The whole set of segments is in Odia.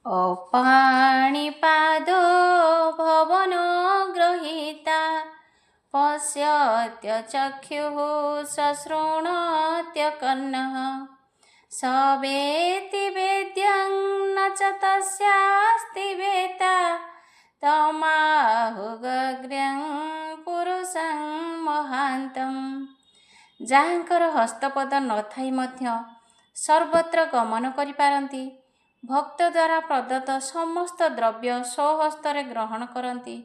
अपाणिपादो भवनो गृहीता पश्यत्य चक्षुः सशृणोत्य कर्णः स वेत्ति वेद्यं न च तस्यास्ति वेत्ता तमाहुगग्र्यं पुरुषं महान्तम्। ଯାହାଙ୍କର ହସ୍ତପଦ ନଥାଇ ମଧ୍ୟ ସର୍ବତ୍ର ଗମନ କରିପାରନ୍ତି, ଭକ୍ତ ଦ୍ୱାରା ପ୍ରଦତ୍ତ ସମସ୍ତ ଦ୍ରବ୍ୟ ସ୍ୱହସ୍ତରେ ଗ୍ରହଣ କରନ୍ତି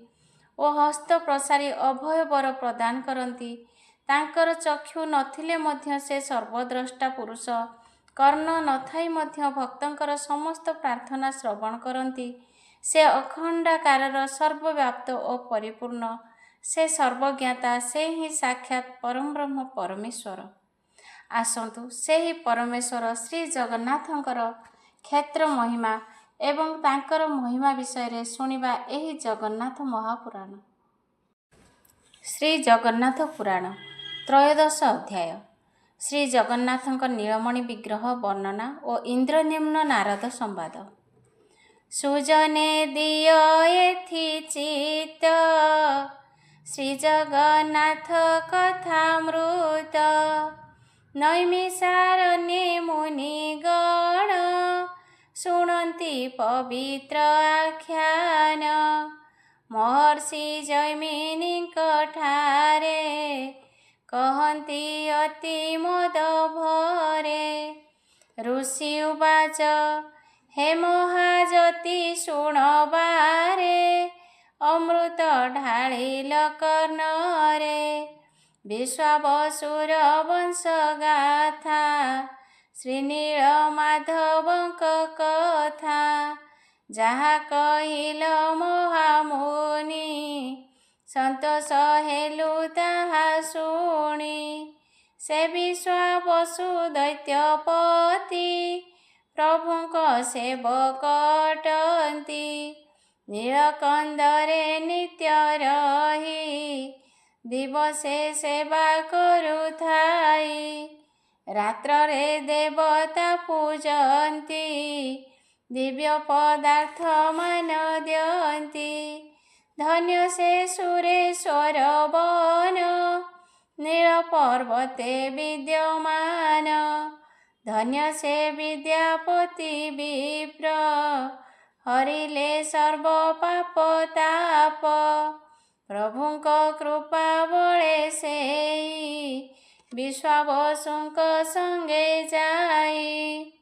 ଓ ହସ୍ତ ପ୍ରସାରି ଅଭୟ ବର ପ୍ରଦାନ କରନ୍ତି। ତାଙ୍କର ଚକ୍ଷୁ ନଥିଲେ ମଧ୍ୟ ସେ ସର୍ବଦ୍ରଷ୍ଟା ପୁରୁଷ, କର୍ଣ୍ଣ ନଥାଇ ମଧ୍ୟ ଭକ୍ତଙ୍କର ସମସ୍ତ ପ୍ରାର୍ଥନା ଶ୍ରବଣ କରନ୍ତି। ସେ ଅଖଣ୍ଡାକାରର ସର୍ବବ୍ୟାପ୍ତ ଓ ପରିପୂର୍ଣ୍ଣ, ସେ ସର୍ବଜ୍ଞାତା, ସେ ହିଁ ସାକ୍ଷାତ ପରମବ୍ରହ୍ମ ପରମେଶ୍ୱର। ଆସନ୍ତୁ ସେହି ପରମେଶ୍ୱର ଶ୍ରୀ ଜଗନ୍ନାଥଙ୍କର କ୍ଷେତ୍ର ମହିମା ଏବଂ ତାଙ୍କର ମହିମା ବିଷୟରେ ଶୁଣିବା ଏହି ଜଗନ୍ନାଥ ମହାପୁରାଣ। ଶ୍ରୀ ଜଗନ୍ନାଥ ପୁରାଣ ତ୍ରୟୋଦଶ ଅଧ୍ୟାୟ। ଶ୍ରୀ ଜଗନ୍ନାଥଙ୍କ ନୀଳମଣି ବିଗ୍ରହ ବର୍ଣ୍ଣନା ଓ ଇନ୍ଦ୍ରନିମ୍ନ ନାରଦ ସମ୍ବାଦ। ସୁଜନେ ଦିଅ ଏଥି ଚିତ୍ତ, ଶ୍ରୀ ଜଗନ୍ନାଥ କଥାମୃତ। ନୈମିଷାରଣ୍ୟେ ମୁନିଗଣ, ଶୁଣନ୍ତି ପବିତ୍ର ଆଖ୍ୟାନ। ମହର୍ଷି ଜୈମିନୀଙ୍କ ଠାରେ, କହନ୍ତି ଅତି ମଦ ଭରେ। ଋଷି ଉବାଚ ହେ ମହାଯତି ଶୁଣବାରେ, ଅମୃତ ଢାଳିଲ କର୍ଣ୍ଣରେ। ବିଶ୍ୱାବସୁର ବଂଶ ଗାଥା, ଶ୍ରୀନୀଳ ମାଧବଙ୍କ କଥା। ଯାହା କହିଲ ମହାମୁନି, ସନ୍ତୋଷ ହେଲୁ ତାହା ଶୁଣି। ସେ ବିଶ୍ୱାବସୁ ଦୈତ୍ୟପତି, ପ୍ରଭୁଙ୍କ ସେବକ ଅଟନ୍ତି। ନୀଳକନ୍ଦରେ ନିତ୍ୟ ରହି, ଦିବସେ ସେବା କରୁଥାଇ। ରାତ୍ରରେ ଦେବତା ପୂଜନ୍ତି, ଦିବ୍ୟ ପଦାର୍ଥ ମାନ ଦିଅନ୍ତି। ଧନ୍ୟ ସେ ସୁରେଶ୍ୱର ବନ, ନୀଳ ପର୍ବତେ ବିଦ୍ୟମାନ। ଧନ୍ୟ ସେ ବିଦ୍ୟାପତି ବିପ୍ର, ହରିଲେ ସର୍ବ ପାପ ତାପ। ପ୍ରଭୁଙ୍କ କୃପା ବଳେ ସେଇ, ବିଶ୍ୱାବସୁଙ୍କ ସଙ୍ଗେ ଯାଇ।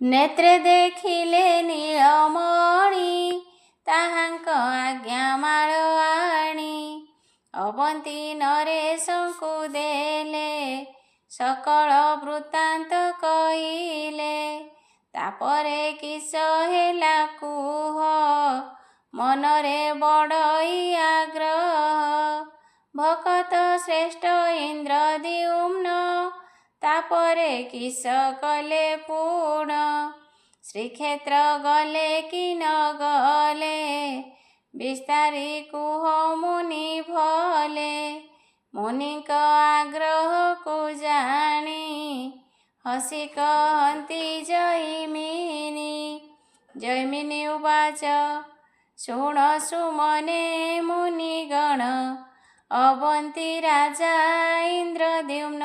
ନେତ୍ରେ ଦେଖିଲେ ନୀଳମଣି, ତାହାଙ୍କ ଆଜ୍ଞା ମାଳ ଆଣି। ଅବନ୍ତୀ ନରେଶଙ୍କୁ ଦେଲେ, ସକଳ ବୃତ୍ତାନ୍ତ କହିଲେ। ତାପରେ କିସ ହେଲା କୁହ, ମନରେ ବଡ଼ଇ ଆଗ୍ରହ। ଭକତ ଶ୍ରେଷ୍ଠ ଇନ୍ଦ୍ରଦ୍ୟୁମ୍ନ, ତାପରେ କିସ କଲେ ପୁଣ। ଶ୍ରୀକ୍ଷେତ୍ର ଗଲେ କି ନ ଗଲେ, ବିସ୍ତାରି କୁହ ମୁନି ଭଲେ। ମୁନିଙ୍କ ଆଗ୍ରହକୁ ଜାଣି, ହସି କହନ୍ତି ଜୈମିନୀ। ଜୈମିନୀ ଉବାଚ ଶୁଣ ସୁମନେ ମୁନିଗଣ, ଅବନ୍ତୀ ରାଜା ଇନ୍ଦ୍ରଦ୍ୟୁମ୍ନ।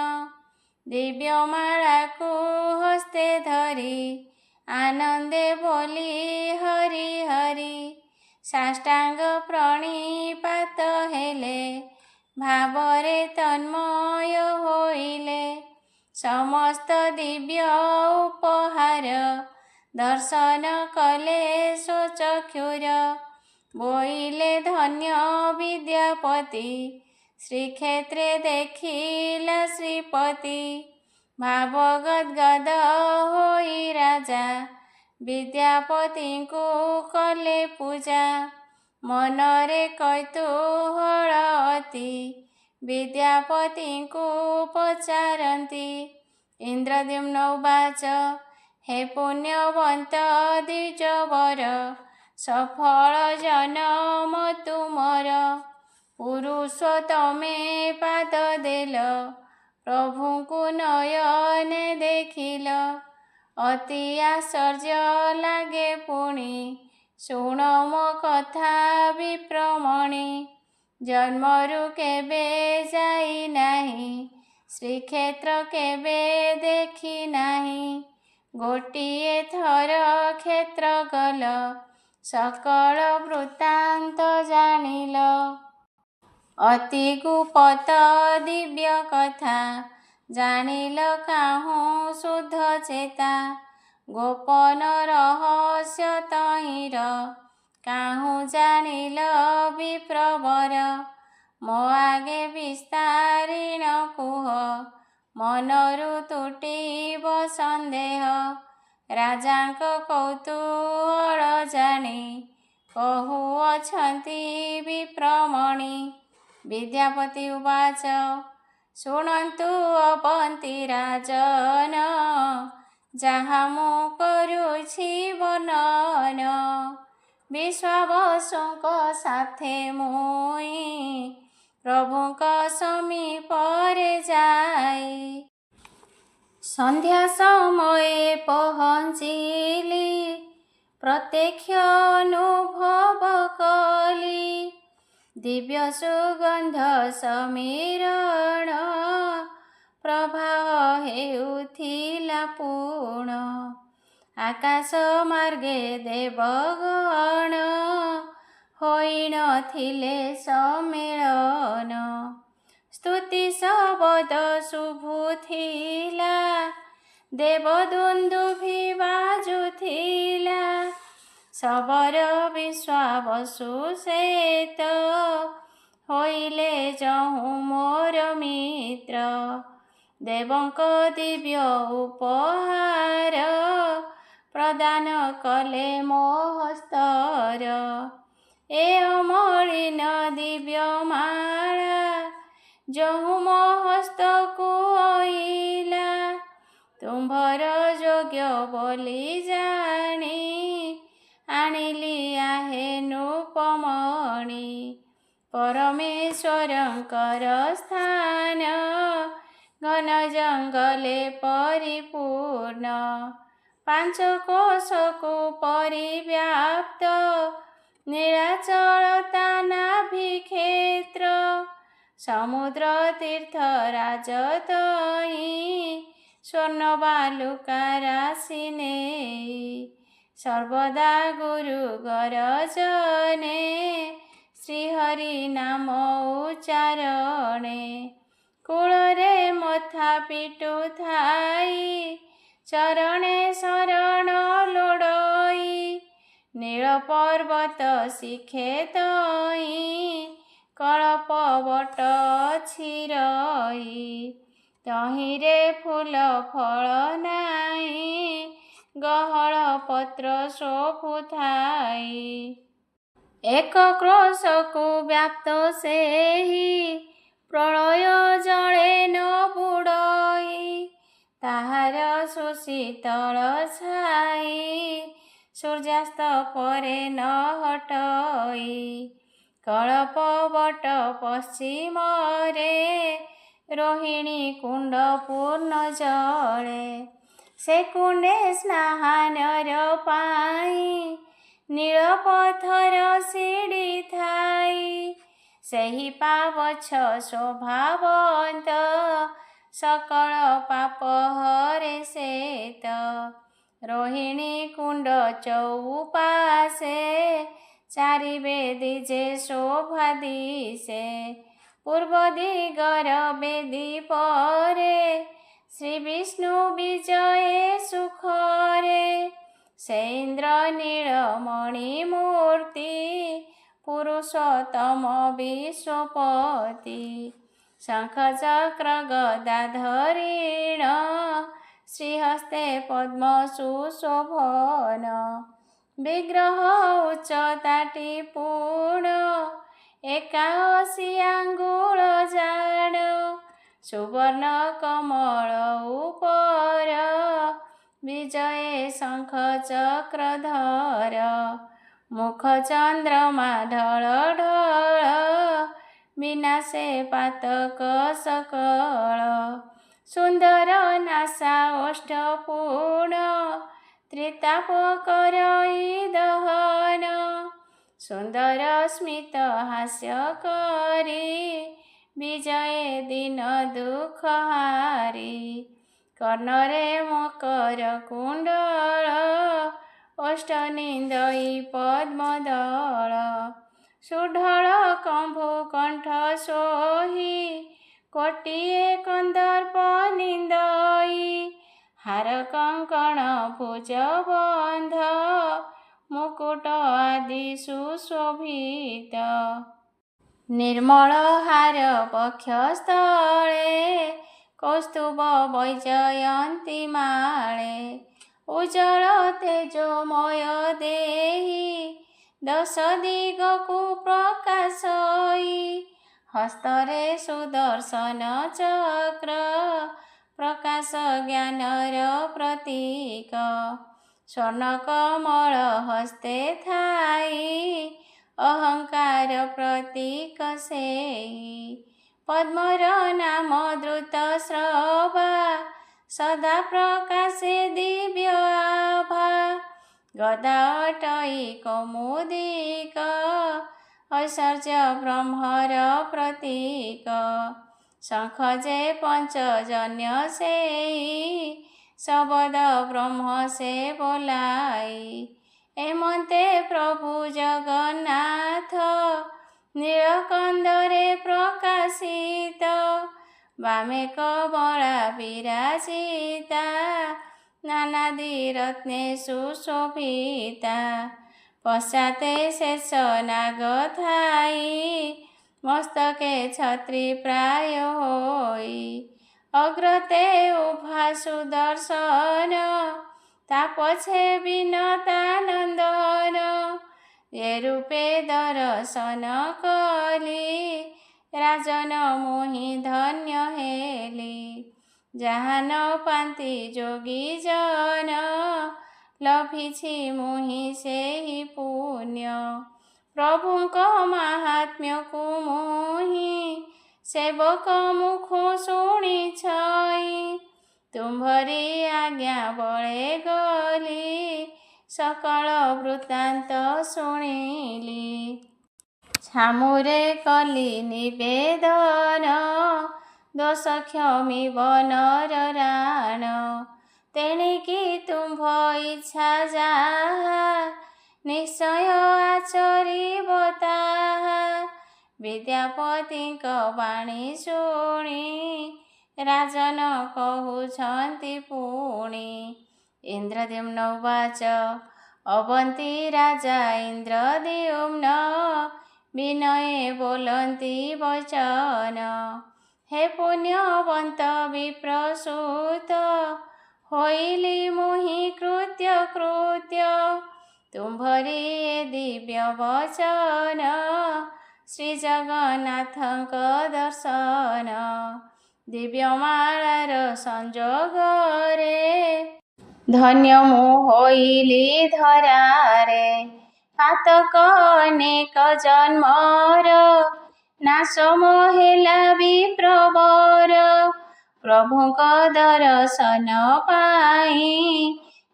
ଦିବ୍ୟମାଳାକୁ ହସ୍ତେ ଧରି, ଆନନ୍ଦେ ବୋଲି ହରି ହରି। ସାଷ୍ଟାଙ୍ଗ ପ୍ରଣିପାତ ହେଲେ, ଭାବରେ ତନ୍ମୟ ହୋଇଲେ। ସମସ୍ତ ଦିବ୍ୟ ଉପହାର, ଦର୍ଶନ କଲେ ସ୍ୱଚକ୍ଷୁର। ବୋଇଲେ ଧନ୍ୟ ବିଦ୍ୟାପତି, ଶ୍ରୀକ୍ଷେତ୍ରେ ଦେଖିଲା ଶ୍ରୀପତି। ଭାବ ଗଦ୍ଗଦ ହୋଇ ରାଜା, ବିଦ୍ୟାପତିଙ୍କୁ କଲେ ପୂଜା। ମନରେ କୌତୂହଳ ଅତି, ବିଦ୍ୟାପତିଙ୍କୁ ପଚାରନ୍ତି। ଇନ୍ଦ୍ରଦ୍ୟୁମ୍ନ ଉବାଚ ହେ ପୁଣ୍ୟବନ୍ତ ଦ୍ୱିଜବର, ସଫଳ ଜନମ ତୁମର। ପୁରୁଷୋତ୍ତମେ ପାଦ ଦେଲ, ପ୍ରଭୁଙ୍କୁ ନୟନେ ଦେଖିଲ। ଅତି ଆଶ୍ଚର୍ଯ୍ୟ ଲାଗେ ପୁଣି ଶୁଣ ମୋ କଥା ବିପ୍ରମଣି। ଜନ୍ମରୁ କେବେ ଯାଇ ନାହିଁ, ଶ୍ରୀକ୍ଷେତ୍ର କେବେ ଦେଖି ନାହିଁ। ଗୋଟିଏ ଥର କ୍ଷେତ୍ର ଗଲ, ସକଳ ବୃତ୍ତାନ୍ତ ଜାଣିଲ। ଅତି ଗୁପ୍ତ ଦିବ୍ୟ କଥା, ଜାଣିଲ କାହୁଁ ଶୁଦ୍ଧ ଚେତା। ଗୋପନ ରହସ୍ୟ ତହିଁର, କାହୁଁ ଜାଣିଲ ବିପ୍ରବର। ମୋ ଆଗେ ବିସ୍ତାରିଣ କୁହ, ମନରୁ ତୁଟିବ ସନ୍ଦେହ। ରାଜାଙ୍କ କୌତୂହଳ ଜାଣି, କହୁଅଛନ୍ତି ବିପ୍ରମଣି। ବିଦ୍ୟାପତି ଉବାଚ ଶୃଣନ୍ତୁ ଅବନ୍ତୀ ରାଜନ, ଯାହା ମୁଁ କରୁଛି ବର୍ଣ୍ଣନ। ବିଶ୍ୱାବସୁଙ୍କ ସାଥେ ମୁଇଁ, ପ୍ରଭୁଙ୍କ ସମୀପରେ ଯାଇ। ସନ୍ଧ୍ୟା ସମୟେ ପହଞ୍ଚିଲି, ପ୍ରତ୍ୟକ୍ଷ ଅନୁଭବ କଲି। ଦିବ୍ୟ ସୁଗନ୍ଧ ସମୀରଣ, ପ୍ରବାହ ହେଉଥିଲା ପୂର୍ଣ୍ଣ। ଆକାଶ ମାର୍ଗେ ଦେବଗଣ, ହୋଇନଥିଲେ ସମ୍ମିଳନ। ସ୍ତୁତି ଶବଦ ଶୁଭୁଥିଲା, ଦେବଦୁନ୍ଦୁଭି ବାଜୁଥିଲା। ଶବର ବିଶ୍ୱାବସୁ ସେତ, ହୋଇଲେ ଯହୁଁ ମୋର ମିତ୍ର। ଦେବଙ୍କ ଦିବ୍ୟ ଉପହାର, ପ୍ରଦାନ କଲେ ମୋ ହସ୍ତର। ଏ ଅମଳିନ ଦିବ୍ୟ ମାଳା, ଯହୁଁ ମୋ ହସ୍ତକୁ ଅଇଲା। ତୁମ୍ଭର ଯୋଗ୍ୟ ବୋଲି ଜାଣି, ଆଣିଲି ଆହେ ନୃପମଣି। ପରମେଶ୍ୱରଙ୍କର ସ୍ଥାନ, ଘନ ଜଙ୍ଗଲେ ପରିପୂର୍ଣ୍ଣ। ପାଞ୍ଚ କୋଶକୁ ପରିବ୍ୟାପ୍ତ, ନୀଳାଚଳତା ନାଭିକ୍ଷେତ୍ର। ସମୁଦ୍ର ତୀର୍ଥ ରାଜତହିଁ, ସ୍ୱର୍ଣ୍ଣ ବାଲୁକା ରାଶି ନେଇ। ସର୍ବଦା ଗୁରୁ ଗରଜନେ, ଶ୍ରୀହରି ନାମ ଉଚ୍ଚାରଣେ। କୂଳରେ ମଥା ପିଟୁଥାଇ, ଚରଣେ ଶରଣ ଲୋଡ଼ଇ। ନୀଳ ପର୍ବତ ଶିଖେ ତହିଁ, କଳ୍ପ ବଟ ଅଛି ରହି। ତହିଁରେ ଫୁଲ ଫଳ ନାହିଁ, ଗହଳ ପତ୍ର ଶୋଭୁଥାଇ। ଏକ କ୍ରୋଶକୁ ବ୍ୟାପ୍ତ ସେହି, ପ୍ରଳୟ ଜଳେ ନ ବୁଡ଼ଇ। ତାହାର ସୁଶୀତଳ ଛାଇ, ସୂର୍ଯ୍ୟାସ୍ତ ପରେ ନ ହଟଇ। କଳ୍ପ ବଟ ପଶ୍ଚିମରେ, ରୋହିଣୀ କୁଣ୍ଡ ପୂର୍ଣ୍ଣ ଜଳେ। ସେ କୁଣ୍ଡେ ସ୍ନାହାନର ପାଇଁ, ନୀଳ ପଥର ସିଡ଼ି ଥାଇ। ସେହି ପାବଚ୍ଛ ଶୋଭାବନ୍ତ, ସକଳ ପାପ ହରେ ସେତ। ରୋହିଣୀ କୁଣ୍ଡ ଚଉପାଶେ, ଚାରି ବେଦୀ ଯେ ଶୋଭା ଦିଶେ। ପୂର୍ବ ଦିଗର ବେଦୀ ପରେ, ଶ୍ରୀବିଷ୍ଣୁ ବିଜେ ସୁଖରେ। ସେ ଇନ୍ଦ୍ର ନୀଳମଣି ମୂର୍ତ୍ତି, ପୁରୁଷୋତ୍ତମ ବିଶ୍ୱପତି। ଶଙ୍ଖ ଚକ୍ର ଗଦା ଧରିଣ, ଶ୍ରୀହସ୍ତେ ପଦ୍ମ ସୁଶୋଭନ। ବିଗ୍ରହ ଉଚ୍ଚତାଟି ପୂର୍ଣ୍ଣ, 81 ଆଙ୍ଗୁଳ ଜାଣ। ସୁବର୍ଣ୍ଣ କମଳ ଉପର, ବିଜଏ ଶଙ୍ଖ ଚକ୍ରଧର। ମୁଖ ଚନ୍ଦ୍ରମା ଢଳ ଢଳ, ବିନାଶେ ପାତକ ସକଳ। ସୁନ୍ଦର ନାସା ଅଷ୍ଟପୂର୍ଣ୍ଣ ତ୍ରିତାପ କରଇ ଦହନ ସୁନ୍ଦର ସ୍ମିତ ହାସ୍ୟ କରି ବିଜୟ ଦିନ ଦୁଃଖ ହାରି କର୍ଣ୍ଣରେ ମକର କୁଣ୍ଡଳ ଅଷ୍ଟନିନ୍ଦଇ ପଦ୍ମଦଳ ସୁଢଳ କମ୍ଭୁ କଣ୍ଠ ସୋହି କୋଟିଏ କନ୍ଦର୍ପ ନିନ୍ଦଇ ହାର କଙ୍କଣ ଭୁଜ ବନ୍ଧ ମୁକୁଟ ଆଦି ସୁଶୋଭିତ ନିର୍ମଳ ହାର ବକ୍ଷସ୍ଥଳେ କୌସ୍ତୁଭ ବୈଜୟନ୍ତୀ ମାଳେ ଉଜ୍ଜଳ ତେଜୋମୟ ଦେହି ଦଶ ଦିଗକୁ ପ୍ରକାଶଇ ହସ୍ତରେ ସୁଦର୍ଶନ ଚକ୍ର ପ୍ରକାଶ ଜ୍ଞାନର ପ୍ରତୀକ ସ୍ୱର୍ଣ୍ଣକମଳ ହସ୍ତେ ଥାଇ ଅହଙ୍କାର ପ୍ରତୀକ ସେଇ ପଦ୍ମର ନାମ ଦ୍ରୁତ ଶ୍ରବା ସଦା ପ୍ରକାଶେ ଦିବ୍ୟ ଆଭା ଗଦା ଅଟଇ କୌମୁଦିକ ଐଶ୍ୱର୍ଯ୍ୟ ବ୍ରହ୍ମର ପ୍ରତୀକ ଶଙ୍ଖ ଯେ ପଞ୍ଚଜନ୍ୟ ସେଇ ଶବଦ ବ୍ରହ୍ମ ସେ ବୋଲାଇ ଏମନ୍ତେ ପ୍ରଭୁ ଜଗନ୍ନାଥ ନୀଳକନ୍ଦରେ ପ୍ରକାଶିତ ବାମେ କମଳା ବିରାଜିତା ନାନାଦି ରତ୍ନେ ସୁଶୋଭିତା ପଶ୍ଚାତେ ଶେଷ ନାଗ ଥାଇ ମସ୍ତକେ ଛତ୍ରୀ ପ୍ରାୟ ହୋଇ ଅଗ୍ରତେ ଉଭା ସୁଦର୍ଶନ ତା ପଛେ ବିନତାନନ୍ଦନ ଏ ରୂପେ ଦର୍ଶନ କଲି ରାଜନ ମୁହିଁ ଧନ୍ୟ ହେଲି ଯାହା ନ ପାନ୍ତି ଯୋଗୀ ଜନ ଲଭିଛି ମୁହିଁ ସେହି ପୁଣ୍ୟ ପ୍ରଭୁଙ୍କ ମାହାତ୍ମ୍ୟକୁ ମୁହିଁ ସେବକ ମୁଖ ଶୁଣିଛଇ ତୁମ୍ଭରି ଆଜ୍ଞା ବଳେ ଗଲି ସକଳ ବୃତ୍ତାନ୍ତ ଶୁଣିଲି ଛାମୁରେ କଲି ନିବେଦନ ଦୋଷ କ୍ଷମିବ ନର ରାଣ ତେଣିକି ତୁମ୍ଭ ଇଚ୍ଛା ଯାହା ନିଶ୍ଚୟ ଆଚରିବ ତାହା ବିଦ୍ୟାପତିଙ୍କ ବାଣୀ ଶୁଣି ରାଜନ କହୁଛନ୍ତି ପୁଣି ଇନ୍ଦ୍ରଦ୍ୟୁମ୍ନ ଉବାଚ ଅବନ୍ତୀ ରାଜା ଇନ୍ଦ୍ରଦ୍ୟୁମ୍ନ ବିନୟେ ବୋଲନ୍ତି ବଚନ ହେ ପୁଣ୍ୟବନ୍ତ ବିପ୍ରସୂତ ହୋଇଲି ମୁହିଁ କୃତ୍ୟ ତୁମ୍ଭରି ଦିବ୍ୟ ବଚନ ଶ୍ରୀ ଜଗନ୍ନାଥଙ୍କ ଦର୍ଶନ ଦିବ୍ୟମାଳାର ସଂଯୋଗରେ ଧନ୍ୟ ମୁଁ ହୋଇଲି ଧରାରେ ପାତକ ଅନେକ ଜନ୍ମର ନାଶ ମୋ ହେଲା ବିପ୍ରବର ପ୍ରଭୁଙ୍କ ଦର୍ଶନ ପାଇଁ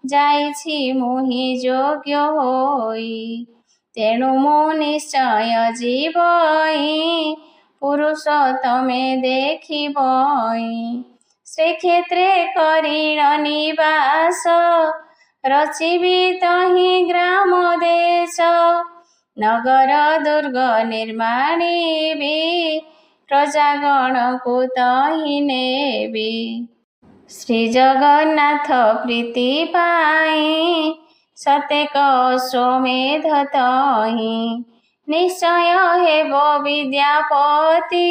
ଯାଇଛି ମୁହିଁ ଯୋଗ୍ୟ ହୋଇ ତେଣୁ ମୁଁ ନିଶ୍ଚୟ ଯିବଇ ପୁରୁଷୋତ୍ତମେ ଦେଖିବଇ ଶ୍ରୀକ୍ଷେତ୍ରେ କରିଣ ନିବାସ ରଚିବି ତହିଁ ଗ୍ରାମ ଦେଶ ନଗର ଦୁର୍ଗ ନିର୍ମାଣିବି ପ୍ରଜାଗଣକୁ ତହିଁ ନେବି ଶ୍ରୀ ଜଗନ୍ନାଥ ପ୍ରୀତି ପାଇଁ ସତେକ ଅଶ୍ୱମେଧ ତହିଁ ନିଶ୍ଚୟ ହେବ ବିଦ୍ୟାପତି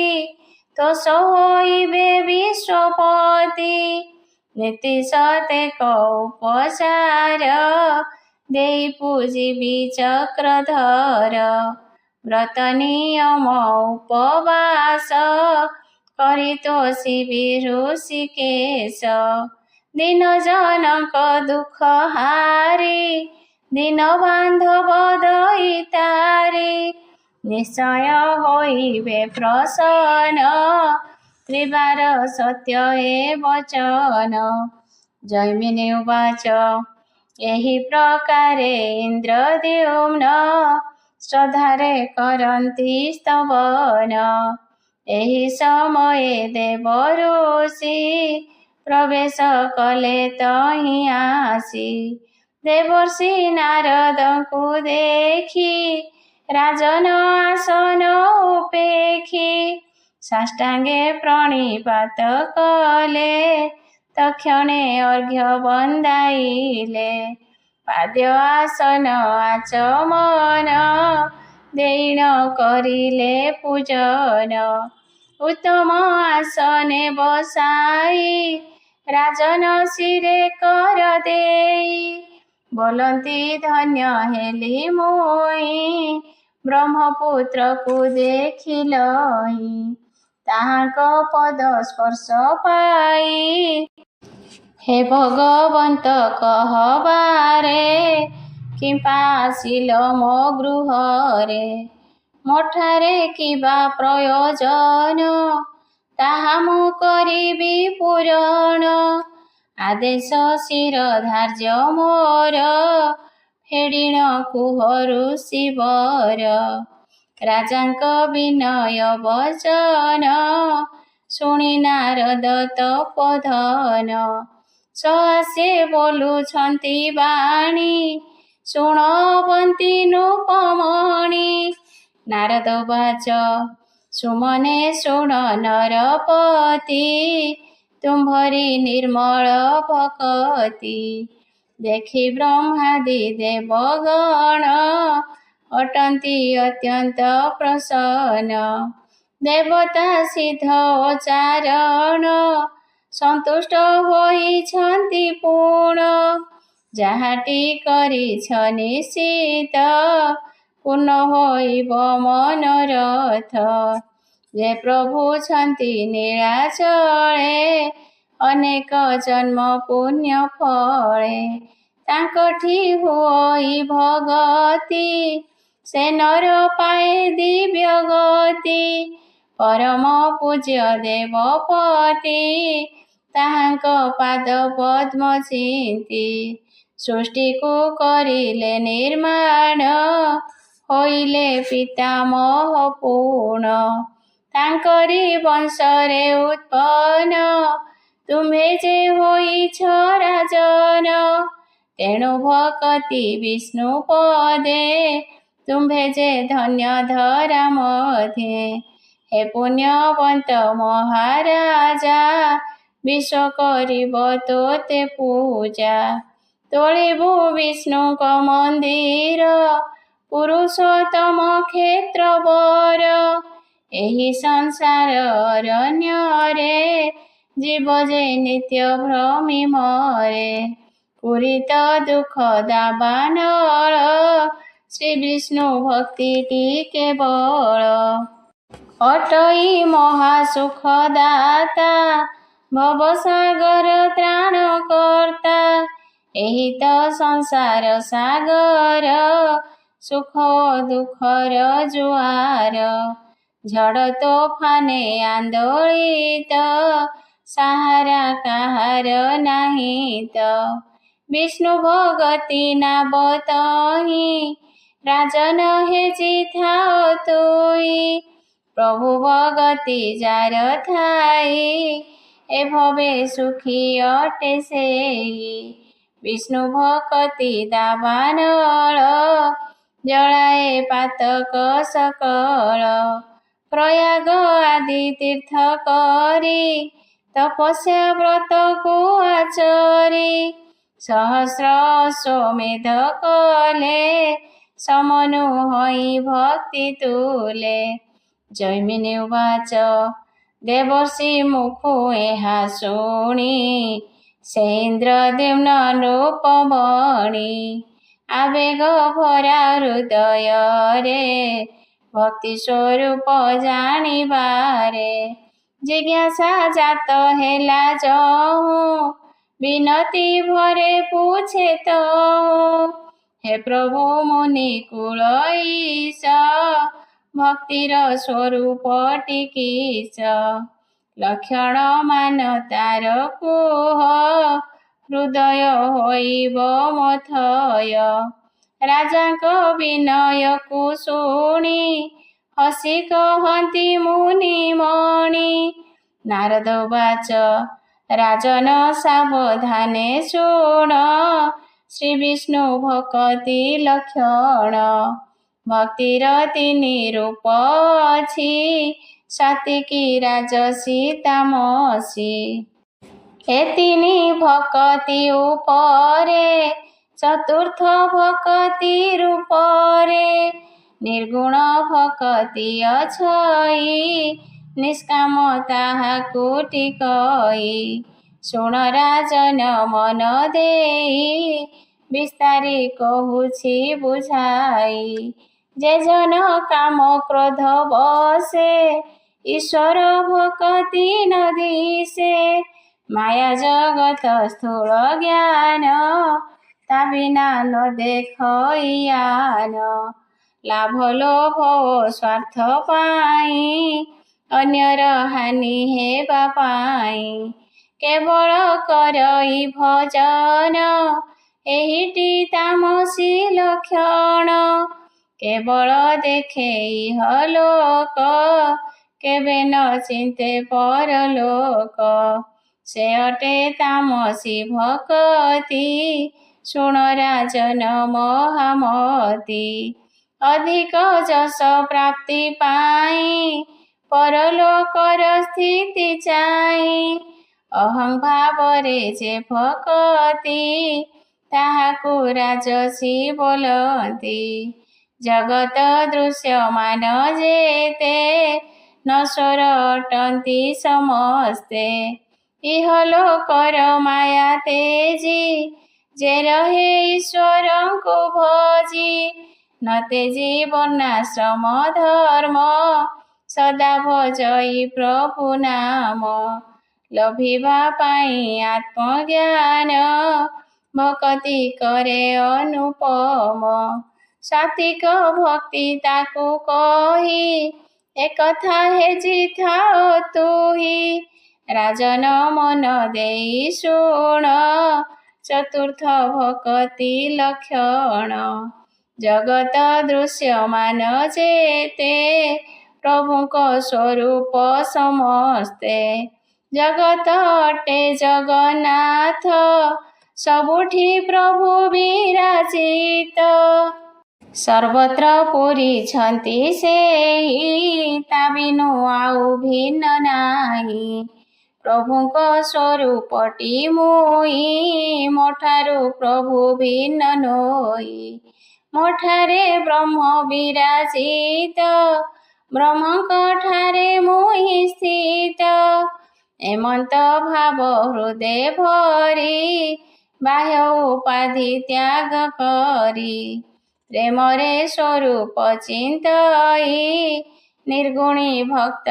ତୋଷ ହୋଇବେ ବିଶ୍ୱପତି ନୀତି ସତେକ ଉପଚାର ଦେଇ ପୂଜିବି ଚକ୍ରଧର ବ୍ରତ ନିୟମ ଉପବାସ କରି ତୋଷିବି ଋଷିକେଶ ଦୀନ ଜନକ ଦୁଃଖ ହାରି ଦୀନ ବାନ୍ଧବ ଦଇତାରି ନିଶ୍ଚୟ ହୋଇବେ ପ୍ରସନ୍ନ त्रिवार सत्य हे वचन। जैमिनी उवाच एहि प्रकारे इन्द्रद्युम्न श्रद्धारे करन्ति स्तवन। एहि समये देव ऋषि प्रवेश कले तहि आसी। देवर्षि नारदଙ୍କୁ देखि राजन आसन उपेक्षि साष्टांगे प्रणिपात कले तक्षणे अर्घ्य बन्दाइले। पाद्य आसन आचमन देइन करिले पूजन। उत्तम आसने बसाई राजन शिरे कर देई। बोलती धन्य हेली मुई ब्रह्मपुत्र को देखिलहि। ताहाक पद स्पर्श पाई हे भगवंत कहबारे किंपा आसिल मो गृहरे। मोठारे किबा प्रयोजन ताहा मु करिबि पूरण। आदेश शिर धार्य मोर फेडिण कुहरु शिवर। राजांक विनय वचन शुणी नारद तपोधन। सहसे बोलुछन्ति बाणी शुणवन्ति नृपमणि। नारद उवाच सुमने शुण नरपति तुम्भरी निर्मल भकति। देखि ब्रह्मादि देवगण अटन्ति अत्यंत प्रसन्न। देवता सिद्ध चारण सन्तुष्ट होइछन्ति पूर्ण। जाहाटी करिछ निश्चित पूर्ण होइब मनोरथ। जे प्रभु छन्ति निराचले अनेक जन्म पुण्य फले। तांकठी होई भगति से नर पाए दिव्य गति। परम पूज्य देवपति ताहांक पाद पद्म चिंती। सृष्टि को करिले निर्माण होइले पितामह पूर्ण। तांकरी वंशरे उत्पन्न तुम्हे जे होइछ राजन। तेणु भकति विष्णु पदे तुम्हे जे धन्य धरा मध्ये। हे पुण्यवंत महाराजा विश्व करिब तोते पूजा। तोलिबु विष्णुक मंदिर पुरुषोत्तम क्षेत्र बर। एहि संसार अरण्यरे जीव जे नित्य भ्रमी मरे। पूरित दुख दावानल श्री विष्णु भक्ति केवल। अटई महासुख दाता भवसागर त्राण कर्ता। एहि तो संसार सागर सुख दुखर जुआर। झड़ तोफाने आंदोलित सहारा कहार नाहित। विष्णु भगति नाबतहि राजन हे जिथाओ तुई। प्रभु भगति जार थाई ए भवे सुखी अटे सेई। विष्णु भक्ति दावानल जलाए पातक सकल। प्रयाग आदि तीर्थ करी तपस्या व्रत को आचरी। सहस्र अश्वमेध कले समनु होई भक्ति तुले। जैमिनी उवाच देवर्षि मुखु एहा शुणी से इन्द्रद्युम्न नृपमणि। आवेग भरा हृदय रे भक्ति स्वरूप जानिबारे। जिज्ञासा जात हेला जहु विनती भरे पूछे तो। हे प्रभु मुनि कुल ईश भक्तिर स्वरूप टिकीश। ଲକ୍ଷଣ ମାନ ତାର କୁହ, ହୃଦୟ ହୋଇବ ମଥୟ। ରାଜାଙ୍କ ବିନୟକୁ ଶୁଣି ହସି କହନ୍ତି ମୁନିମଣି। ନାରଦ ବାଚ ରାଜନ ସାବଧାନେ ଶୁଣ, ଶ୍ରୀ ବିଷ୍ଣୁ ଭକତି ଲକ୍ଷଣ। ଭକ୍ତିର ତିନି ରୂପ ଅଛି, ସାତ୍ୱିକୀ ରାଜସୀ ତାମସୀ। ଏ ତିନି ଭକତି ଉପରେ, ଚତୁର୍ଥ ଭକତି ରୂପରେ। ନିର୍ଗୁଣ ଭକତି ଅଛଇ, ନିଷ୍କାମ ତାହାକୁ ଟିକଇ। ଶୁଣ ରାଜନ ମନ ଦେଇ, ବିସ୍ତାରି କହୁଛି ବୁଝାଇ। ଯେ ଜନ କାମ କ୍ରୋଧ ବସେ, ଈଶ୍ୱର ଭକତି ନ ଦିଶେ। ମାୟା ଜଗତ ସ୍ଥୂଳ ଜ୍ଞାନ, ତା ବିନା ନ ଦେଖଇଆନ। ଲାଭ ଲୋଭ ଓ ସ୍ୱାର୍ଥ ପାଇଁ, ଅନ୍ୟର ହାନି ହେବା ପାଇଁ। କେବଳ କରଇ ଭଜନ, ଏହିଟି ତାମସୀ ଲକ୍ଷଣ। କେବଳ ଦେଖେ ଇହଲୋକ, କେବେ ନ ଚିନ୍ତେ ପରଲୋକ। ସେ ଅଟେ ତାମସୀ ଭକତି, ଶୁଣ ରାଜନ ମହାମତି। ଅଧିକ ଯଶ ପ୍ରାପ୍ତି ପାଇଁ, ପରଲୋକର ସ୍ଥିତି ଚାହିଁ। ଅହଂ ଭାବରେ ଯେ ଭକତି, ତାହାକୁ ରାଜସୀ ବୋଲନ୍ତି। ଜଗତ ଦୃଶ୍ୟମାନ ଯେତେ, ନଶ୍ୱର ଅଟନ୍ତି ସମସ୍ତେ। ଇହଲୋକର ମାୟା ତେଜି, ଯେ ରହେ ଈଶ୍ୱରଙ୍କୁ ଭଜି। ନ ତେଜି ବର୍ଣ୍ଣାଶ୍ରମ ଧର୍ମ, ସଦା ଭଜଇ ପ୍ରଭୁ ନାମ। ଲଭିବା ପାଇଁ ଆତ୍ମଜ୍ଞାନ, ଭକତି କରେ ଅନୁପମ। ସାତ୍ୱିକ ଭକ୍ତି ତାକୁ କହି, ଏକଥା ହେଜିଥାଅ ତୁହି। ରାଜନ ମନ ଦେଇ ଶୁଣ, ଚତୁର୍ଥ ଭକତି ଲକ୍ଷଣ। ଜଗତ ଦୃଶ୍ୟମାନ ଯେତେ, ପ୍ରଭୁଙ୍କ ସ୍ୱରୂପ ସମସ୍ତେ। ଜଗତ ଅଟେ ଜଗନ୍ନାଥ, ସବୁଠି ପ୍ରଭୁ ବିରାଜିତ। ସର୍ବତ୍ର ପୂରିଛନ୍ତି ସେହି, ତା ବିନୁ ଆଉ ଭିନ୍ନ ନାହିଁ। ପ୍ରଭୁଙ୍କ ସ୍ୱରୂପଟି ମୁଇ, ମୋଠାରୁ ପ୍ରଭୁ ଭିନ୍ନ ନୋଇ। ମୋଠାରେ ବ୍ରହ୍ମ ବିରାଜିତ, ବ୍ରହ୍ମଙ୍କ ଠାରେ ମୁଇ ସ୍ଥିତ। ଏମନ୍ତ ଭାବ ହୃଦେ ଭରି, ବାହ୍ୟ ଉପାଧି ତ୍ୟାଗ କରି। ପ୍ରେମରେ ସ୍ୱରୂପ ଚିନ୍ତଇ, ନିର୍ଗୁଣୀ ଭକ୍ତ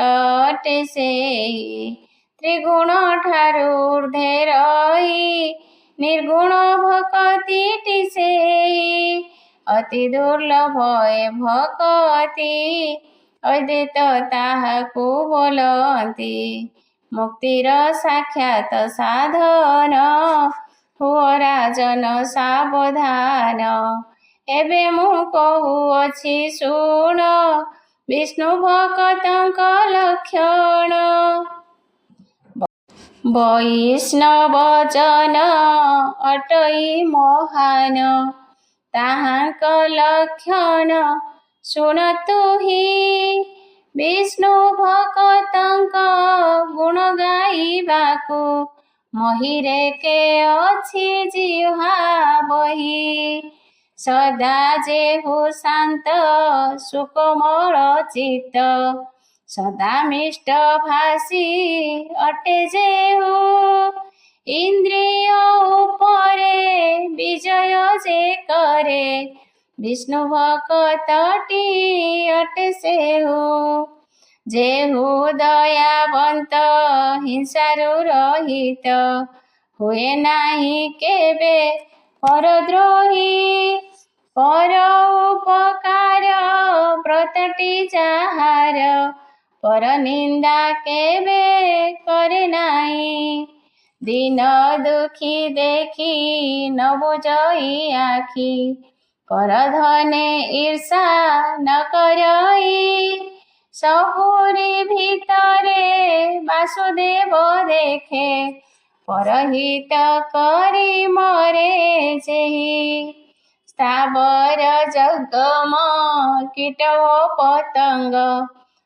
ଅଟେ ସେଇ। ତ୍ରିଗୁଣ ଠାରୁ ଊର୍ଦ୍ଧ୍ୱେ ରହି, ନିର୍ଗୁଣ ଭକତିଟି ସେଇ। ଅତି ଦୁର୍ଲଭ ଏ ଭକତି, ଅଦ୍ୱୈତ ତାହାକୁ ବୋଲନ୍ତି। ମୁକ୍ତିର ସାକ୍ଷାତ ସାଧନ, ହୁଅ ରାଜନ ସାବଧାନ। ଏବେ ମୁଁ କହୁଅଛି ଶୁଣ, ବିଷ୍ଣୁ ଭକତଙ୍କ ଲକ୍ଷଣ। ବୈଷ୍ଣବ ଜନ ଅଟଇ ମହାନ, ତାହାଙ୍କ ଲକ୍ଷଣ ଶୁଣ ତୁହି। ବିଷ୍ଣୁ ଭକତଙ୍କ ଗୁଣ ଗାଇବାକୁ, ମହିରେ କେ ଅଛି ଜିହ୍ୱା ବହି। ସଦା ଯେହୁ ଶାନ୍ତ ସୁକୋମଳ ଚିତ୍ତ, ସଦା ମିଷ୍ଟ ଭାଷୀ ଅଟେ ଯେହୁ। ଇନ୍ଦ୍ରିୟ ଉପରେ ବିଜୟ ଯେ କରେ, ବିଷ୍ଣୁ ଭକତଟି ଅଟେ ସେହୁ। ଯେହୁ ଦୟାବନ୍ତ ହିଂସାରୁ ରହିତ, ହୁଏ ନାହିଁ କେବେ ପରଦ୍ରୋହୀ। ପର ଉପକାର ବ୍ରତଟି ଯାହାର, पर निंदा केबे करे नाही। दीन दुखी देखी न बुझई आखि, पर धने ईर्षा न करई। सबुरी भितरे वासुदेव देखे, परहित करी मरे जेहि। स्थावर जगम कीट ओ पतंग,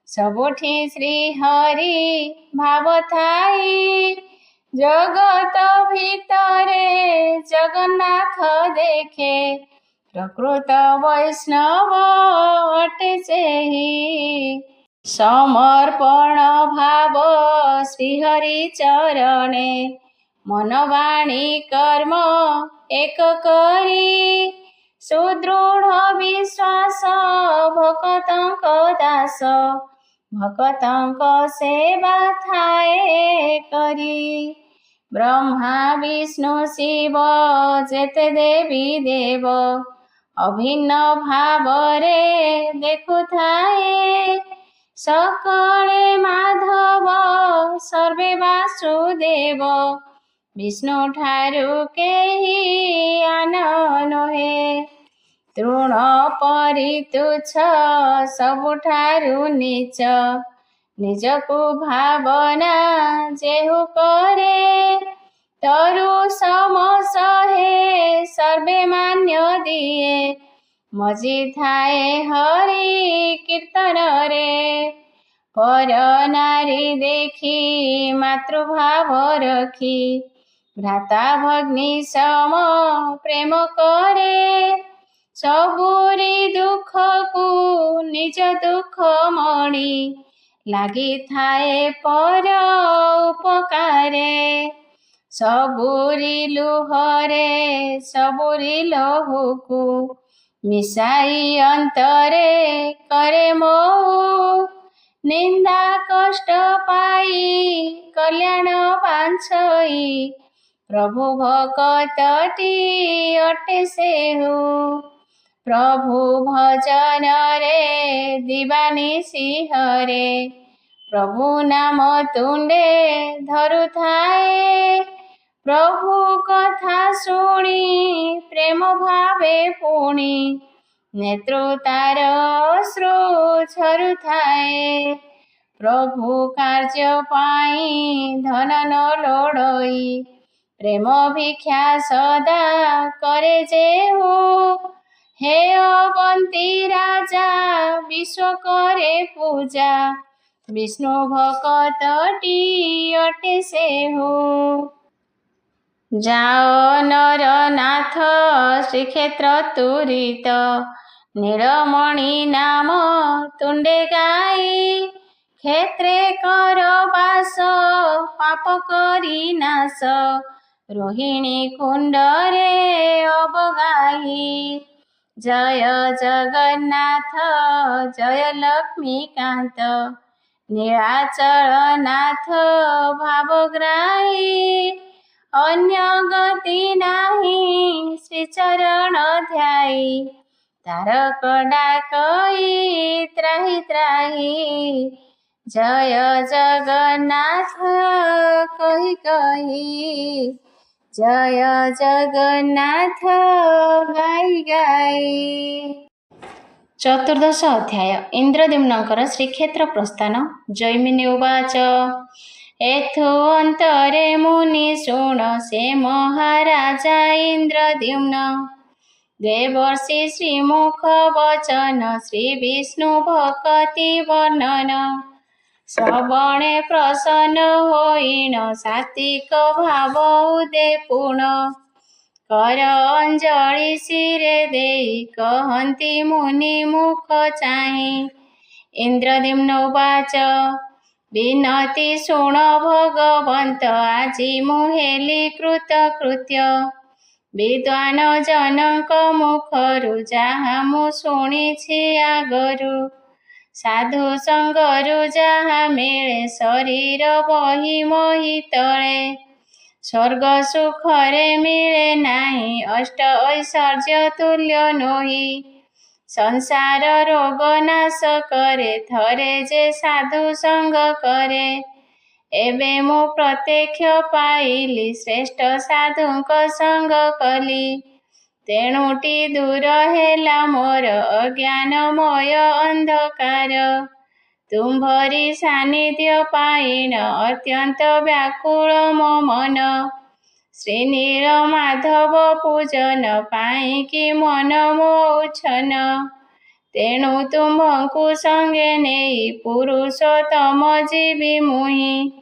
सबुठी श्री हरि भाव थाई। जगत भितरे जगन्नाथ देखे, प्रकृत वैष्णव अटे जेहि। समर्पण भाव श्रीहरि चरणे, मन वाणी कर्म एक करी। सुदृढ़ विश्वास भक्तंक दास, भक्तंक सेवा थाए करी। ब्रह्मा विष्णु शिव जेते देवी देव, अभिन्न भावरे देखुथाए। सकळे माधव सर्वे वासुदेव, विष्णु ठारू केही आन नोहे। तृण परि तुच्छ सबुठारू नीच, निजकु भावना जेहु करे। तरु सम सहे सर्वे मान्य दिए, मजी थाए हरि कीर्तन रे। पर नारी देखी मातृभाव रखी, भ्राता भग्नी सम प्रेम करे। सबुरी दुख को निज दुख मणि, लागी थाए पर उपकारे। सबुरी लुहरे सबुरी लहुकु, मिसाई अंतरे करे मोह। निंदा कष्ट पाई कल्याण वांछई, प्रभु भक्तटी अटे सेहु। प्रभु भजन रे दिवानिशि हरे, प्रभु नाम तुंडे धरु थाए। प्रभु कथा शुणी प्रेम भावे पुणी, नेत्रु तार अश्रु झरु थाए। प्रभु कार्य पाई धन न लोड़ई, प्रेम भिक्षा सदा करे जेहु। हे अवंती राजा विश्व करे पूजा, विष्णु भक्तटी अटे सेहु। जाओ नरनाथ श्रीक्षेत्र तुरित, नीलमणि नाम तुंडे गाई। क्षेत्रे कर वास पाप करी नाश, रोहिणी कुंडरे अबगाई। जय जगन्नाथ जय लक्ष्मीकांत, नीलाचल नाथ भावग्राही। अन्य गति नाही श्रीचरण ध्याई, तारक डाकई त्राहि त्राहि। जय जगन्नाथ कहि कहि, जय जगन्नाथ गाई गाई। चतुर्दश अध्याय इंद्रद्युम्नकर श्रीक्षेत्र प्रस्थान। जैमिनी उवाच एथो अंतरे मुनि शुण, से महाराजा इंद्रद्युम्न। देवर्षि श्रीमुख वचन, श्री विष्णु भक्ति वर्णन। श्रवणे प्रसन्न होइन, सात्विक भाव उदे पूर्ण। कर अंजलि शिरे देई, कहन्ति मुनि मुख चाहि। इंद्रद्युम्न उवाच विनति शुण भगवंत, आजि मुहेली कृतकृत्य। विद्वान जनक मुखरु, जाहा मु शुणिछि आगरु। साधु संगरु जाहा मिले, शरीर बहि मोहि तळे। स्वर्ग सुखरे मिले नाही, अष्ट ऐश्वर्य तुल्य नोहि। संसार रोग नाश करे थरे जे साधु संग करे। एबे मु प्रत्यक्ष पाइली श्रेष्ठ साधुंक संग कली। तेणुटी दूर हेला मोर अज्ञानमय अंधकार। तुम्भरी सानिध्य पाइण अत्यंत व्याकुल मो मन। श्रीनील माधव पूजन पाइकी मन मो उछन। तेणु तुम्भଙ୍କୁ संगे नेई पुरुषोत्तम जीवी मुहि।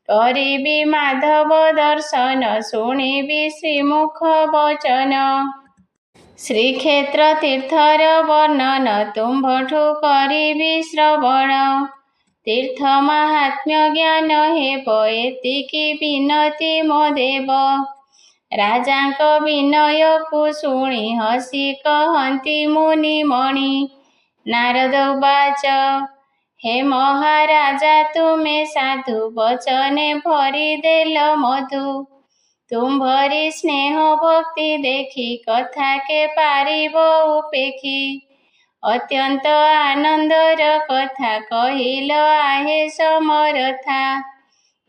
करिबी माधव दर्शन शुणिबी श्रीमुख वचन। श्रीक्षेत्र तीर्थर वर्णन तुम्भठु करिबी श्रवण। तीर्थ महात्म्य ज्ञान हेब एतिकी विनती मो देव। राजांक विनय को शुणी हसी कहती मुनि मणि। नारद उवाच हे महाराजा तुमे साधु वचने भरी देल मधु। तुम्भरी स्नेह भक्ति देखी कथा के पारिब उपेखी। अत्यंत आनंदर कथा कहिल आहे समरथा।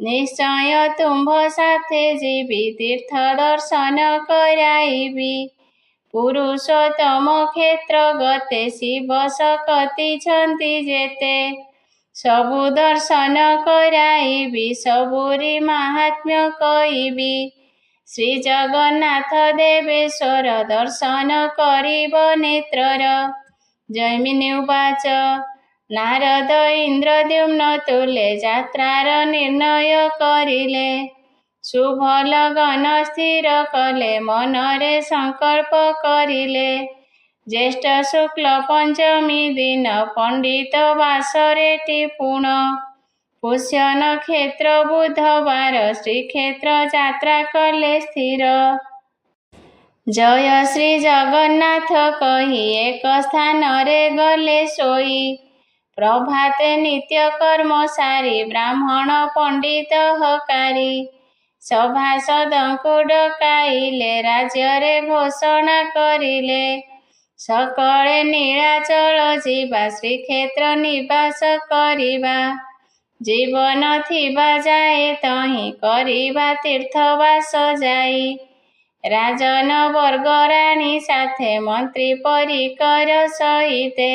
निश्चय तुम्भ साथे जीवी तीर्थ दर्शन कराइबी। पुरुषोत्तम क्षेत्र गते शिव सकति छन्ति जेते। सबु दर्शन कराइबी सबुरी महात्म्य कहिबी। श्री जगन्नाथ देवेश्वर दर्शन करिब नेत्रर। जैमिनी उवाच नारद इंद्रद्युम्न तुले जात्रार निर्णय करिले। शुभ लगन स्थिर कले मनरे संकल्प करिले। ज्येष्ठ शुक्ल पंचमी दिन पंडित वासरेटी पुण। पुष्य नक्षत्र बुधवार श्रीक्षेत्र जात्रा कले स्थिर। जय श्री जगन्नाथ कही एक स्थान रे गले सोई। प्रभाते नित्य कर्म सारी ब्राह्मण पंडित हकारी। सभासदଙ୍କୁ डकाइले राज्य घोषणा करिले। सकळे नीलाचल जीवा श्रीक्षेत्र निवास करिबा। जीवन थिबा जाए तहि करिबा तीर्थवास जाई। राजन वर्ग राणी साथे मंत्री परिकर सहिते।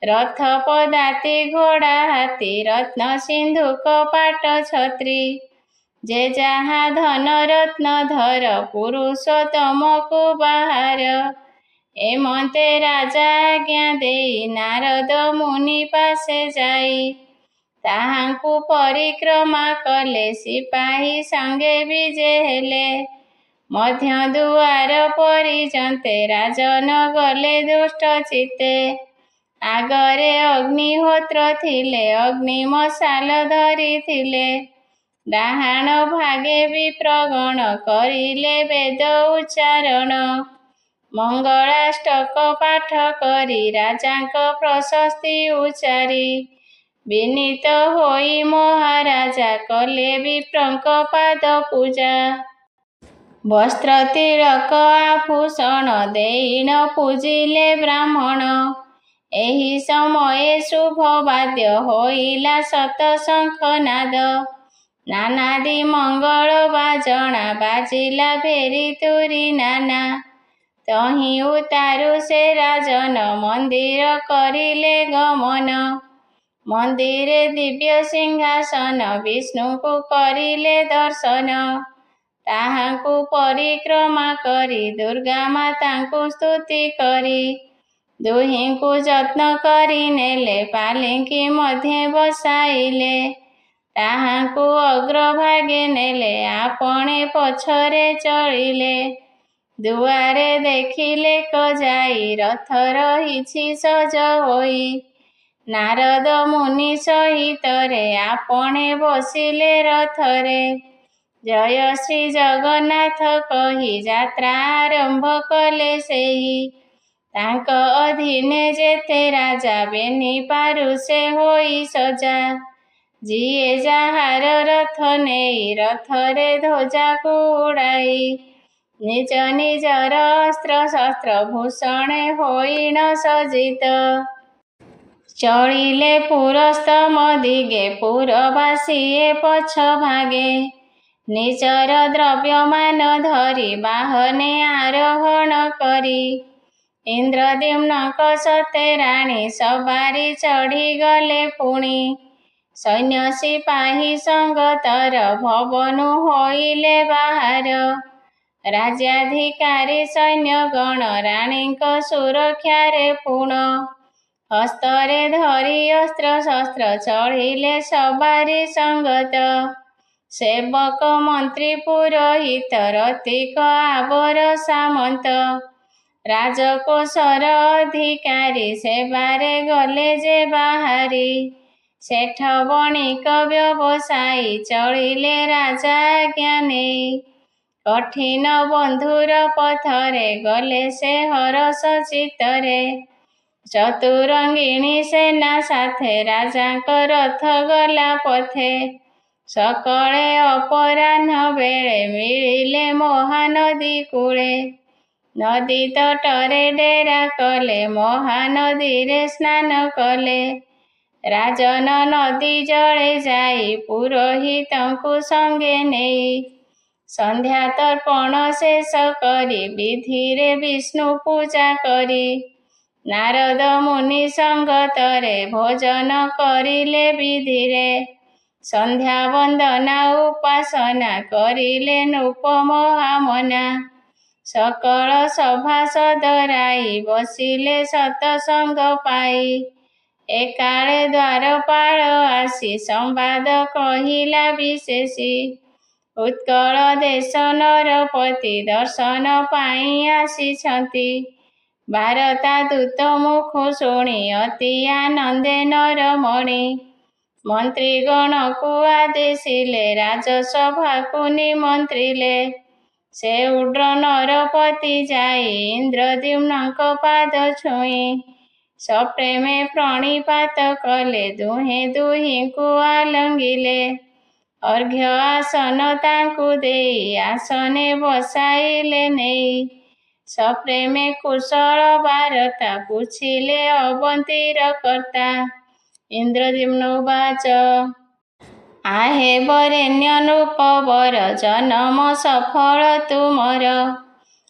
रथ पदाति घोड़ा हाथी रत्न सिंधु कपाट छत्री। जे जहा धन रत्न धर पुरुषोत्तम को बाहार। एमते राजा आज्ञा देई नारद मुनि पासे जाई। ताहांकु परिक्रमा कले सिपाही संगे विजे हेले। मध्य दुआर परिजन्ते राजन गले दुष्ट चित्ते। आगरे अग्निहोत्र थिले अग्नि मशाल धरी थिले। डाहाण भागे विप्रगण करिले वेद उच्चारण। मंगलाष्टक पाठ करी राजांक प्रशस्ति उच्चारी। विनीत होई महाराजा कले विप्रंक पाद पूजा। वस्त्र तिलक आभूषण देईन पूजिले ब्राह्मण। एही समय शुभ वाद्य होइला सत शंखनाद। नानादि मंगल बाजणा बाजिला भेरी तुरी नाना। तहि उतारु से राजन मंदिर करिले गमन। मंदिरे दिव्य सिंहासन विष्णु को करिले दर्शन। ताहांकु परिक्रमा करी दुर्गा मातांकु स्तुति करी। दुहिंकु जत्न करी नेले पालिंकी मध्ये बसाइले। ताहांकु अग्रभागे नेले आपणे पछरे चलिले। दुआरे देखिले क जाई रथ रहिछि सज होई। नारद मुनि सहितरे आपणे बसिले रथरे। जय श्री जगन्नाथ कही जात्रा आरंभ कले सेई। तांक अधीने जेते राजा बेनी पारुषे होई सजा। जिए जाहार रथ नेई रथरे ध्वजा को उड़ाई। ନିଜ ନିଜର ଅସ୍ତ୍ର ଶସ୍ତ୍ର ଭୂଷଣେ ହୋଇ ନ ସଜ୍ଜିତ। ଚଳିଲେ ପୁରସ୍ତମ ଦିଗେ ପୁରବାସୀଏ ପଛ ଭାଗେ। ନିଜର ଦ୍ରବ୍ୟମାନ ଧରି ବାହନେ ଆରୋହଣ କରି। ଇନ୍ଦ୍ରଦ୍ୟୁମ୍ନଙ୍କ ସତେ ରାଣୀ ସବାରି ଚଢ଼ିଗଲେ ପୁଣି। ସୈନ୍ୟ ସିପାହୀ ସଙ୍ଗତର ଭବନୁ ହୋଇଲେ ବାହାର। ରାଜ୍ୟାଧିକାରୀ ସୈନ୍ୟଗଣ ରାଣୀଙ୍କ ସୁରକ୍ଷାରେ ପୂର୍ଣ୍ଣ। ହସ୍ତରେ ଧରି ଅସ୍ତ୍ର ଶସ୍ତ୍ର ଚଢ଼ିଲେ ସବାରି ସଙ୍ଗତ। ସେବକ ମନ୍ତ୍ରୀ ପୁରୋହିତ ରତିକ ଆବର ସାମନ୍ତ। ରାଜକୋଷର ଅଧିକାରୀ ସେବାରେ ଗଲେ ଯେ ବାହାରି। ଶେଠ ବଣିକ ବ୍ୟବସାୟୀ ଚଳିଲେ ରାଜା ଆଜ୍ଞା ନେଇ। କଠିନ ବନ୍ଧୁର ପଥରେ ଗଲେ ସେ ହରଷ ଚିତ୍ତରେ। ଚତୁରଙ୍ଗିଣୀ ସେନା ସାଥେ ରାଜାଙ୍କ ରଥ ଗଲା ପଥେ। ସକଳେ ଅପରାହ୍ନ ବେଳେ ମିଳିଲେ ମହାନଦୀ କୂଳେ। ନଦୀ ତଟରେ ଡେରା କଲେ ମହାନଦୀରେ ସ୍ନାନ କଲେ। ରାଜନ ନଦୀ ଜଳେ ଯାଇ ପୁରୋହିତଙ୍କୁ ସଙ୍ଗେ ନେଇ। ସନ୍ଧ୍ୟା ତର୍ପଣ ଶେଷ କରି ବିଧିରେ ବିଷ୍ଣୁ ପୂଜା କରି। ନାରଦ ମୁନି ସଙ୍ଗତରେ ଭୋଜନ କରିଲେ ବିଧିରେ। ସନ୍ଧ୍ୟା ବନ୍ଦନା ଉପାସନା କରିଲେ ନୃପ ମହାମନା। ସକଳ ସଭାସଦ ରାଇ ବସିଲେ ସତସଙ୍ଗ ପାଇ। ଏକାଳେ ଦ୍ୱାରପାଳ ଆସି ସମ୍ବାଦ କହିଲା ବିଶେଷୀ। ଉତ୍କଳ ଦେଶ ନରପତି ଦର୍ଶନ ପାଇଁ ଆସିଛନ୍ତି। ବାରତା ଦୂତ ମୁଖୁ ଶୁଣି ଅତି ଆନନ୍ଦେ ନରମଣି। ମନ୍ତ୍ରୀଗଣକୁ ଆଦେଶିଲେ ରାଜସଭାକୁ ନିମନ୍ତ୍ରିଲେ। ସେ ଉଡ୍ର ନରପତି ଯାଇ ଇନ୍ଦ୍ରଦ୍ୟୁମ୍ନଙ୍କ ପାଦ ଛୁଇଁ। ସପ୍ରେମେ ପ୍ରଣିପାତ କଲେ ଦୁହେଁ ଦୁହିଁଙ୍କୁ ଆଲଙ୍ଗିଲେ। ଅର୍ଘ୍ୟ ଆସନ ତାଙ୍କୁ ଦେଇ ଆସନେ ବସାଇଲେ ନେଇ। ସପ୍ରେମେ କୁଶଳ ବାରତା ପୁଛିଲେ ଅବନ୍ତୀର କର୍ତ୍ତା। ଇନ୍ଦ୍ରଦ୍ୟୁମ୍ନ ଉବାଚ ଆହେ ବରେଣ୍ୟ ନୃପବର ଜନମ ସଫଳ ତୁମର।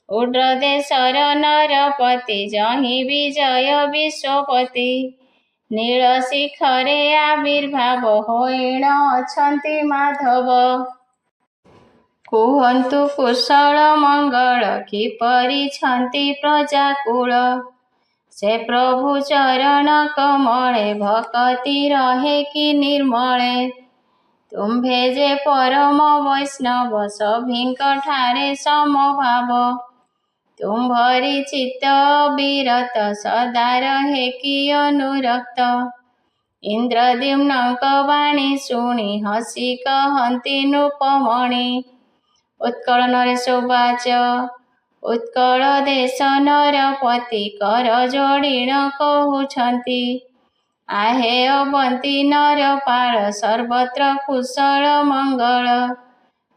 ଉଡ୍ର ଦେଶର ନରପତି ଯହିଁ ବିଜୟ ବିଶ୍ୱପତି। ନୀଳ ଶିଖରେ ଆବିର୍ଭାବ ହୋଇଣ ଅଛନ୍ତି ମାଧବ। କୁହନ୍ତୁ କୁଶଳ ମଙ୍ଗଳ କିପରିଛନ୍ତି ପ୍ରଜାକୁଳ। ସେ ପ୍ରଭୁ ଚରଣ କମଳେ ଭକତି ରହେ କି ନିର୍ମଳେ। ତୁମ୍ଭେ ଯେ ପରମ ବୈଷ୍ଣବ ସଭିଙ୍କ ଠାରେ ସମଭାବ। ତୁମ୍ଭରି ଚିତ୍ତ ଅବିରତ ସଦା ରହେ କି ଅନୁରକ୍ତ। ଇନ୍ଦ୍ରଦ୍ୟୁମ୍ନଙ୍କ ବାଣୀ ଶୁଣି ହସି କହନ୍ତି ନୃପମଣି। ଉତ୍କଳ ନରେଶ ଉବାଚ ଉତ୍କଳ ଦେଶ ନରପତି କର ଯୋଡ଼ିଣ କହୁଛନ୍ତି। ଆହେ ଅବନ୍ତୀ ନରପାଳ ସର୍ବତ୍ର କୁଶଳ ମଙ୍ଗଳ।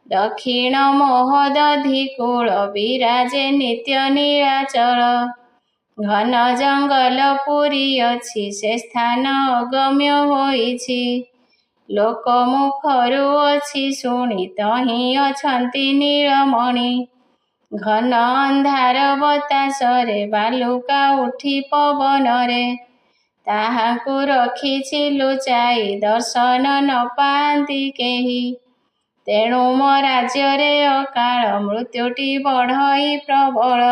ଦକ୍ଷିଣ ମହୋଦଧି କୂଳ ବିରାଜେ ନିତ୍ୟ ନୀଳାଚଳ। ଘନ ଜଙ୍ଗଲ ପୁରୀ ଅଛି ସେ ସ୍ଥାନ ଅଗମ୍ୟ ହୋଇଛି। ଲୋକ ମୁଖରୁ ଅଛି ଶୁଣି ତହିଁ ଅଛନ୍ତି ନୀଳମଣି। ଘନ ଅନ୍ଧାର ବତାସରେ ବାଲୁକା ଉଠି ପବନରେ। ତାହାଙ୍କୁ ରଖିଛି ଲୁଚାଇ ଦର୍ଶନ ନ ପାଆନ୍ତି କେହି। ତେଣୁ ମୋ ରାଜ୍ୟରେ ଅକାଳ ମୃତ୍ୟୁଟି ବଢ଼ଇ ପ୍ରବଳ।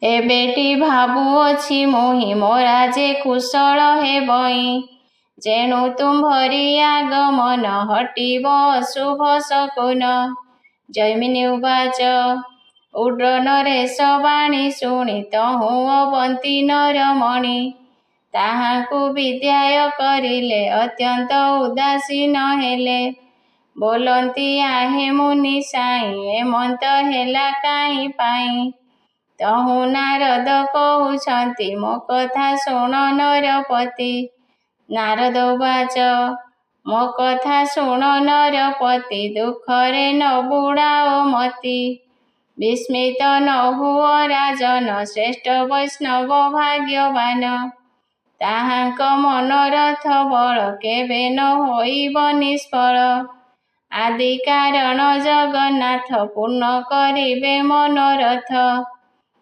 ଏବେଟି ଭାବୁଅଛି ମୁହିଁ ମୋ ରାଜେ କୁଶଳ ହେବଇଁ। ଯେଣୁ ତୁମ୍ଭରି ଆଗମନ ହଟିବ ଅଶୁଭ ଶକୁନ। ଜୈମିନୀ ଉବାଚ ଉଡ୍ର ନରେଶ ବାଣୀ ଶୁଣି ତହୁଁ ଅବନ୍ତୀ ନରମଣି। ତାହାଙ୍କୁ ବିଦାୟ କରିଲେ ଅତ୍ୟନ୍ତ ଉଦାସୀନ ହେଲେ। ବୋଲନ୍ତି ଆହେ ମୁନି ସାଇଁ ଏମନ୍ତ ହେଲା କାହିଁ ପାଇଁ। ତହୁଁ ନାରଦ କହୁଛନ୍ତି ମୋ କଥା ଶୁଣ ନରପତି। ନାରଦ ଉବାଚ ମୋ କଥା ଶୁଣ ନରପତି ଦୁଃଖରେ ନ ବୁଡ଼ାଓ ମତି। ବିସ୍ମିତ ନ ହୁଅ ରାଜନ, ଶ୍ରେଷ୍ଠ ବୈଷ୍ଣବ ଭାଗ୍ୟବାନ। ତାହାଙ୍କ ମନୋରଥ ବଳ, କେବେ ନ ହୋଇବ ନିଷ୍ଫଳ। ଆଦି କାରଣ ଜଗନ୍ନାଥ, ପୂର୍ଣ୍ଣ କରିବେ ମନୋରଥ।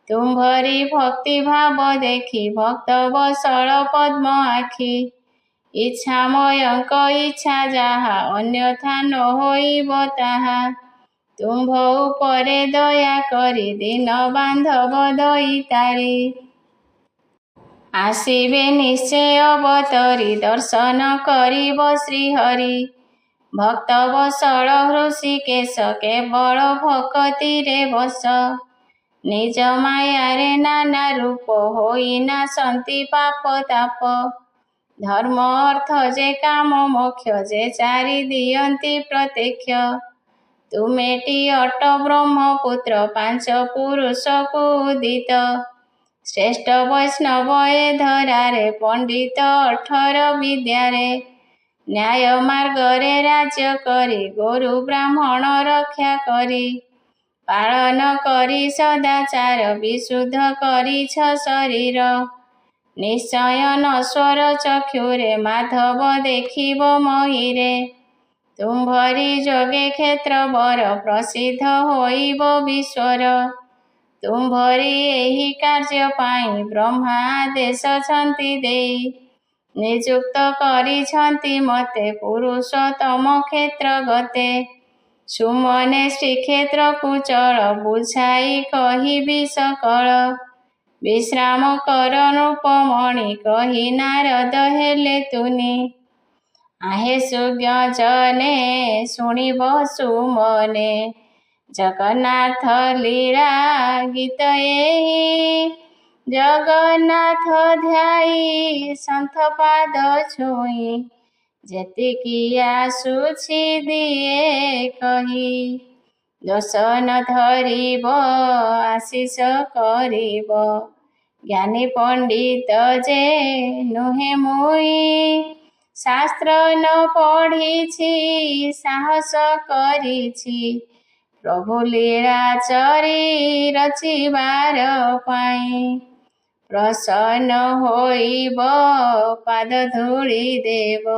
ତୁମ୍ଭରି ଭକ୍ତି ଭାବ ଦେଖି, ଭକ୍ତ ବସଳ ପଦ୍ମ ଆଖି। ଇଚ୍ଛାମୟଙ୍କ ଇଚ୍ଛା ଯାହା, ଅନ୍ୟଥା ନ ହୋଇବ ତାହା। ତୁମ୍ଭ ଉପରେ ଦୟା କରି, ଦୀନ ବାନ୍ଧବ ଦଇତାରି। ଆସିବେ ନିଶ୍ଚୟ ଅବତରି, ଦର୍ଶନ କରିବ ଶ୍ରୀହରି। ଭକ୍ତ ବସଳ ହୃଷିକେଶ, କେବଳ ଭକତିରେ ବଶ। ନିଜ ମାୟାରେ ନାନା ରୂପ, ହୋଇ ନାଶନ୍ତି ପାପ ତାପ। ଧର୍ମ ଅର୍ଥ ଯେ କାମ ମୋକ୍ଷ, ଯେ ଚାରି ଦିଅନ୍ତି ପ୍ରତ୍ୟକ୍ଷ। ତୁମେଟି ଅଟ ବ୍ରହ୍ମପୁତ୍ର, ପାଞ୍ଚ ପୁରୁଷକୁ ଉଦିତ। ଶ୍ରେଷ୍ଠ ବୈଷ୍ଣବ ଏ ଧରାରେ, ପଣ୍ଡିତ 18 ବିଦ୍ୟାରେ। ନ୍ୟାୟ ମାର୍ଗରେ ରାଜ୍ୟ କରି, ଗୋରୁ ବ୍ରାହ୍ମଣ ରକ୍ଷା କରି। ପାଳନ କରି ସଦାଚାର, ବିଶୁଦ୍ଧ କରିଛ ଶରୀର। ନିଶ୍ଚୟ ନଶ୍ୱର ଚକ୍ଷୁରେ, ମାଧବ ଦେଖିବ ମହୀରେ। ତୁମ୍ଭରି ଯୋଗେ କ୍ଷେତ୍ର ବର, ପ୍ରସିଦ୍ଧ ହୋଇବ ବିଶ୍ୱର। ତୁମ୍ଭରି ଏହି କାର୍ଯ୍ୟ ପାଇଁ, ବ୍ରହ୍ମା ଆଦେଶ ଛନ୍ତି ଦେଇ। ନିଯୁକ୍ତ କରିଛନ୍ତି ମତେ, ପୁରୁଷୋତ୍ତମ କ୍ଷେତ୍ର ଗତେ। ସୁମନେ ଶ୍ରୀକ୍ଷେତ୍ରକୁ ଚଳ, ବୁଝାଇ କହିବି ସକଳ। ବିଶ୍ରାମ କର ନୃପମଣି, କହି ନାରଦ ହେଲେ ତୁନି। ଆହେ ସୁଜ୍ଞଜନେ, ଶୁଣିବ ସୁମନେ। ଜଗନ୍ନାଥ ଲୀଳା ଗୀତ ଏହି, ଜଗନ୍ନାଥ ଧ୍ୟାଇ ସନ୍ଥ ପାଦ ଛୁଇଁ। ଯେତିକି ଆସୁଛି ଦିଏ କହି, ଦୋଷ ନ ଧରିବ ଆଶିଷ କରିବ। ଜ୍ଞାନୀ ପଣ୍ଡିତ ଯେ ନୁହେଁ ମୁଇଁ, ଶାସ୍ତ୍ର ନ ପଢ଼ିଛି ସାହସ କରିଛି। ପ୍ରଭୁ ଲୀଳା ଚରି ରଚିବାର ପାଇଁ। ପ୍ରସନ୍ନ ହୋଇବ ପାଦ ଧୂଳି ଦେବ।